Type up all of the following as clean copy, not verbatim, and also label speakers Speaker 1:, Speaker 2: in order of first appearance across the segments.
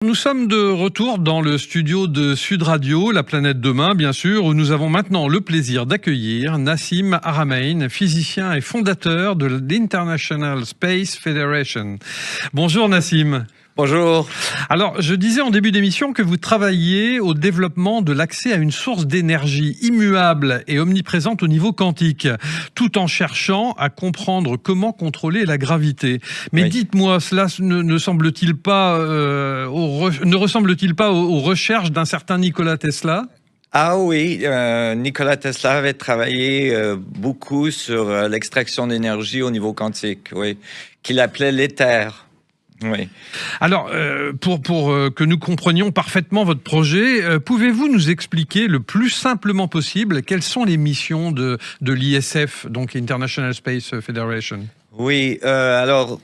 Speaker 1: Nous sommes de retour dans le studio de Sud Radio, la planète demain, bien sûr, où nous avons maintenant le plaisir d'accueillir Nassim Haramein, physicien et fondateur de l'International Space Federation. Bonjour Nassim.
Speaker 2: Bonjour.
Speaker 1: Alors, je disais en début d'émission que vous travaillez au développement de l'accès à une source d'énergie immuable et omniprésente au niveau quantique, tout en cherchant à comprendre comment contrôler la gravité. Mais
Speaker 2: Oui.
Speaker 1: dites-moi, cela ne semble-t-il pas, ne ressemble-t-il pas aux recherches d'un certain Nikola Tesla ?
Speaker 2: Ah oui, Nikola Tesla avait travaillé beaucoup sur l'extraction d'énergie au niveau quantique, oui, qu'il appelait l'éther. Oui.
Speaker 1: Alors, pour que nous comprenions parfaitement votre projet, pouvez-vous nous expliquer le plus simplement possible quelles sont les missions de l'ISF, donc International Space Federation ?
Speaker 2: Oui, alors,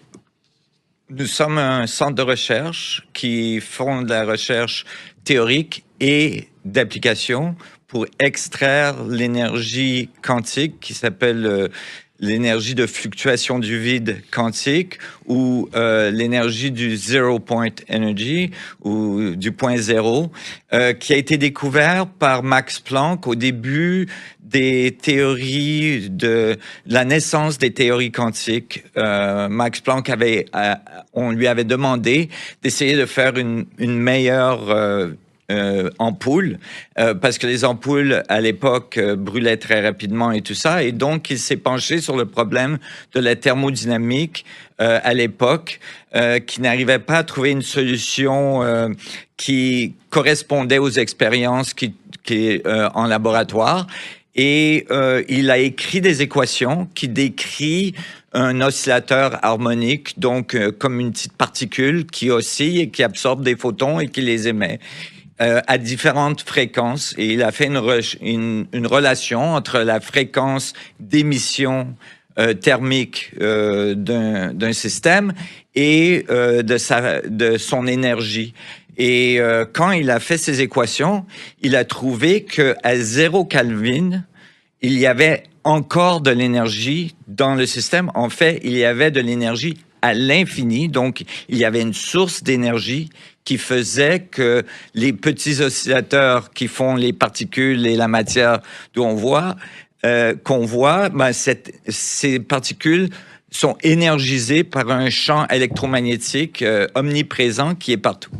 Speaker 2: nous sommes un centre de recherche qui font de la recherche théorique et d'application pour extraire l'énergie quantique qui s'appelle l'énergie de fluctuation du vide quantique ou l'énergie du zero point energy ou du point zéro qui a été découvert par Max Planck au début des théories de la naissance des théories quantiques. Max Planck on lui avait demandé d'essayer de faire une meilleure ampoules, parce que les ampoules, à l'époque, brûlaient très rapidement et tout ça. Et donc, il s'est penché sur le problème de la thermodynamique à l'époque, qui n'arrivait pas à trouver une solution qui correspondait aux expériences en laboratoire. Et il a écrit des équations qui décrivent un oscillateur harmonique, donc comme une petite particule qui oscille et qui absorbe des photons et qui les émet à différentes fréquences. Et il a fait une relation entre la fréquence d'émission thermique d'un système et de son énergie. Et quand il a fait ces équations, il a trouvé qu'à 0 Kelvin, il y avait encore de l'énergie dans le système. En fait, il y avait de l'énergie à l'infini. Donc, il y avait une source d'énergie qui faisait que les petits oscillateurs qui font les particules et la matière qu'on voit, ces particules sont énergisées par un champ électromagnétique omniprésent qui est partout.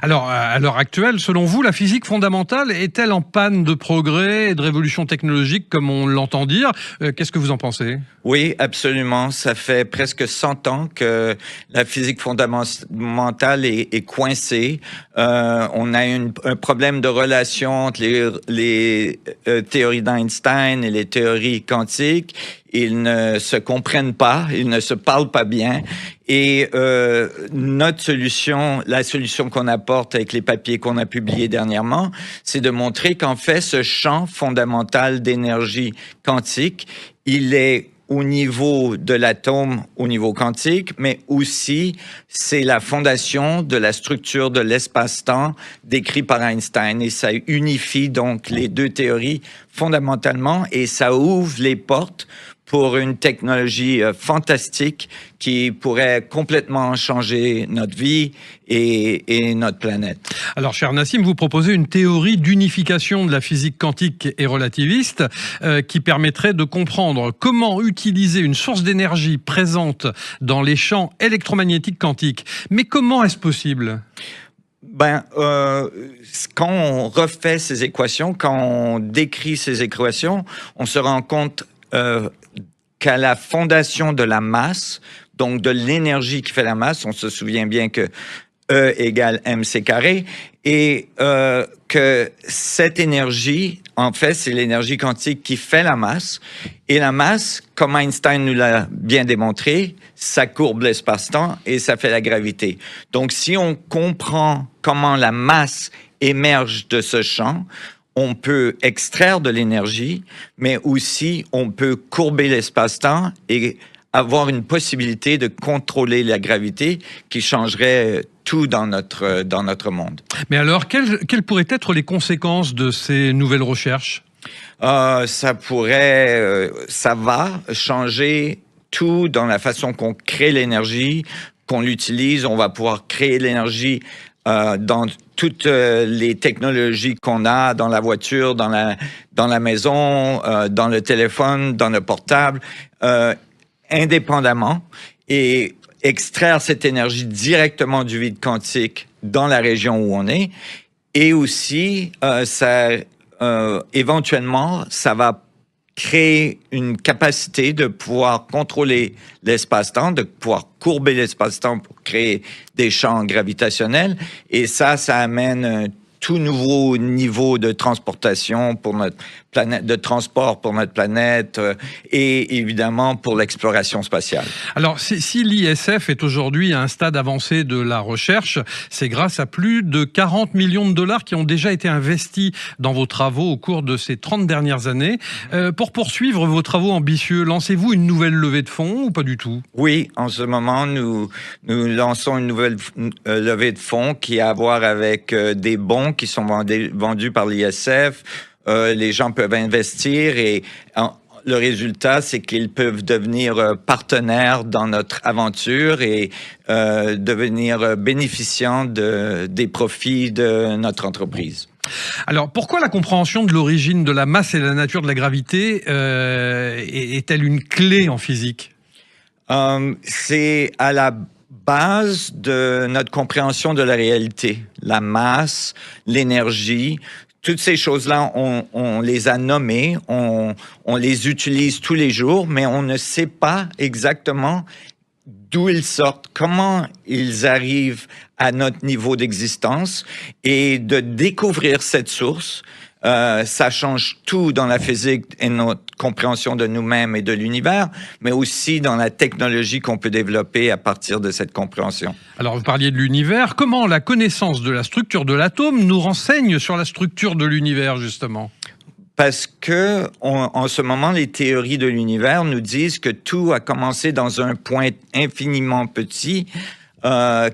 Speaker 1: Alors, à l'heure actuelle, selon vous, la physique fondamentale est-elle en panne de progrès et de révolution technologique, comme on l'entend dire ? Qu'est-ce que vous en pensez ?
Speaker 2: Oui, absolument. Ça fait presque 100 ans que la physique fondamentale est coincée. On a un problème de relation entre les théories d'Einstein et les théories quantiques. Ils ne se comprennent pas, ils ne se parlent pas bien. Et notre solution, la solution qu'on apporte avec les papiers qu'on a publiés dernièrement, c'est de montrer qu'en fait, ce champ fondamental d'énergie quantique, il est au niveau de l'atome, au niveau quantique, mais aussi c'est la fondation de la structure de l'espace-temps décrit par Einstein. Et ça unifie donc les deux théories fondamentalement et ça ouvre les portes pour une technologie fantastique qui pourrait complètement changer notre vie et notre planète.
Speaker 1: Alors, cher Nassim, vous proposez une théorie d'unification de la physique quantique et relativiste qui permettrait de comprendre comment utiliser une source d'énergie présente dans les champs électromagnétiques quantiques. Mais comment est-ce possible ?
Speaker 2: Quand on refait ces équations, quand on décrit ces équations, on se rend compte qu'à la fondation de la masse, donc de l'énergie qui fait la masse, on se souvient bien que E égale mc carré, et que cette énergie, en fait, c'est l'énergie quantique qui fait la masse. Et la masse, comme Einstein nous l'a bien démontré, ça courbe l'espace-temps et ça fait la gravité. Donc, si on comprend comment la masse émerge de ce champ, on peut extraire de l'énergie, mais aussi on peut courber l'espace-temps et avoir une possibilité de contrôler la gravité qui changerait tout dans notre monde.
Speaker 1: Mais alors, quelles pourraient être les conséquences de ces nouvelles recherches ?
Speaker 2: Ça va changer tout dans la façon qu'on crée l'énergie, qu'on l'utilise. On va pouvoir créer l'énergie dans toutes les technologies qu'on a dans la voiture, dans la maison, dans le téléphone, dans le portable, indépendamment, et extraire cette énergie directement du vide quantique dans la région où on est. Et aussi, éventuellement, ça va créer une capacité de pouvoir contrôler l'espace-temps, de pouvoir courber l'espace-temps pour créer des champs gravitationnels. Et ça amène un tout nouveau niveau de transportation pour notre planète, de transport pour notre planète et évidemment pour l'exploration spatiale.
Speaker 1: Alors, si l'ISF est aujourd'hui à un stade avancé de la recherche, c'est grâce à plus de 40 millions de dollars qui ont déjà été investis dans vos travaux au cours de ces 30 dernières années. Pour poursuivre vos travaux ambitieux, lancez-vous une nouvelle levée de fonds ou pas du tout? Oui,
Speaker 2: en ce moment, nous lançons une nouvelle levée de fonds qui a à voir avec des bons qui sont vendus par l'ISF. Les gens peuvent investir et le résultat, c'est qu'ils peuvent devenir partenaires dans notre aventure et devenir bénéficiants des profits de notre entreprise.
Speaker 1: Alors, pourquoi la compréhension de l'origine de la masse et de la nature de la gravité est-elle une clé en physique?
Speaker 2: C'est à la base de notre compréhension de la réalité. La masse, l'énergie, toutes ces choses-là, on les a nommées, on les utilise tous les jours, mais on ne sait pas exactement d'où ils sortent, comment ils arrivent à notre niveau d'existence. Et de découvrir cette source, ça change tout dans la physique et notre compréhension de nous-mêmes et de l'univers, mais aussi dans la technologie qu'on peut développer à partir de cette compréhension.
Speaker 1: Alors, vous parliez de l'univers. Comment la connaissance de la structure de l'atome nous renseigne sur la structure de l'univers, justement?
Speaker 2: Parce que, en ce moment, les théories de l'univers nous disent que tout a commencé dans un point infiniment petit,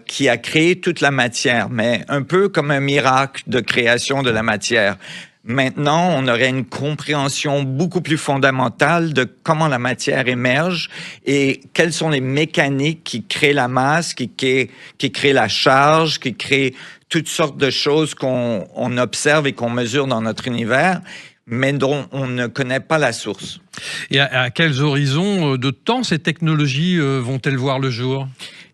Speaker 2: qui a créé toute la matière, mais un peu comme un miracle de création de la matière. Maintenant, on aurait une compréhension beaucoup plus fondamentale de comment la matière émerge et quelles sont les mécaniques qui créent la masse, qui créent la charge, qui créent toutes sortes de choses qu'on observe et qu'on mesure dans notre univers, mais dont on ne connaît pas la source.
Speaker 1: Et à quels horizons de temps ces technologies vont-elles voir le jour ?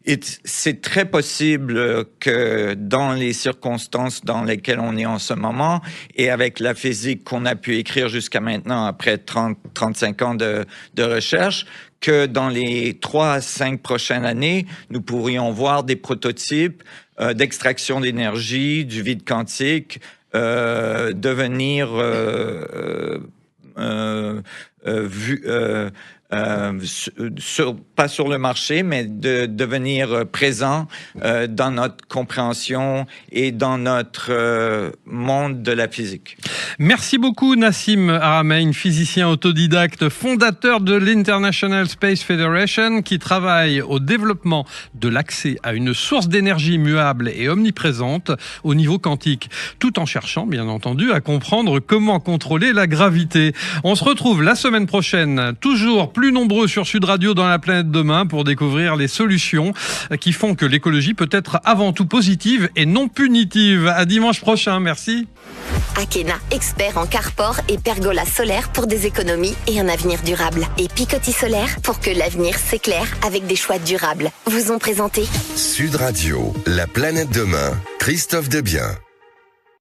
Speaker 2: Et c'est très possible que dans les circonstances dans lesquelles on est en ce moment et avec la physique qu'on a pu écrire jusqu'à maintenant après 35 ans de recherche, que dans les 3 à 5 prochaines années, nous pourrions voir des prototypes d'extraction d'énergie, du vide quantique, devenir pas sur le marché, mais de devenir présent dans notre compréhension et dans notre monde de la physique.
Speaker 1: Merci beaucoup Nassim Haramein, physicien autodidacte, fondateur de l'International Space Federation, qui travaille au développement de l'accès à une source d'énergie muable et omniprésente au niveau quantique, tout en cherchant, bien entendu, à comprendre comment contrôler la gravité. On se retrouve la semaine prochaine, toujours plus nombreux sur Sud Radio dans la planète demain pour découvrir les solutions qui font que l'écologie peut être avant tout positive et non punitive. À dimanche prochain, merci.
Speaker 3: Akena, expert en carport et pergola solaire pour des économies et un avenir durable. Et Picotis Solaire pour que l'avenir s'éclaire avec des choix durables. Vous ont présenté
Speaker 4: Sud Radio, la planète demain, Christophe Debien.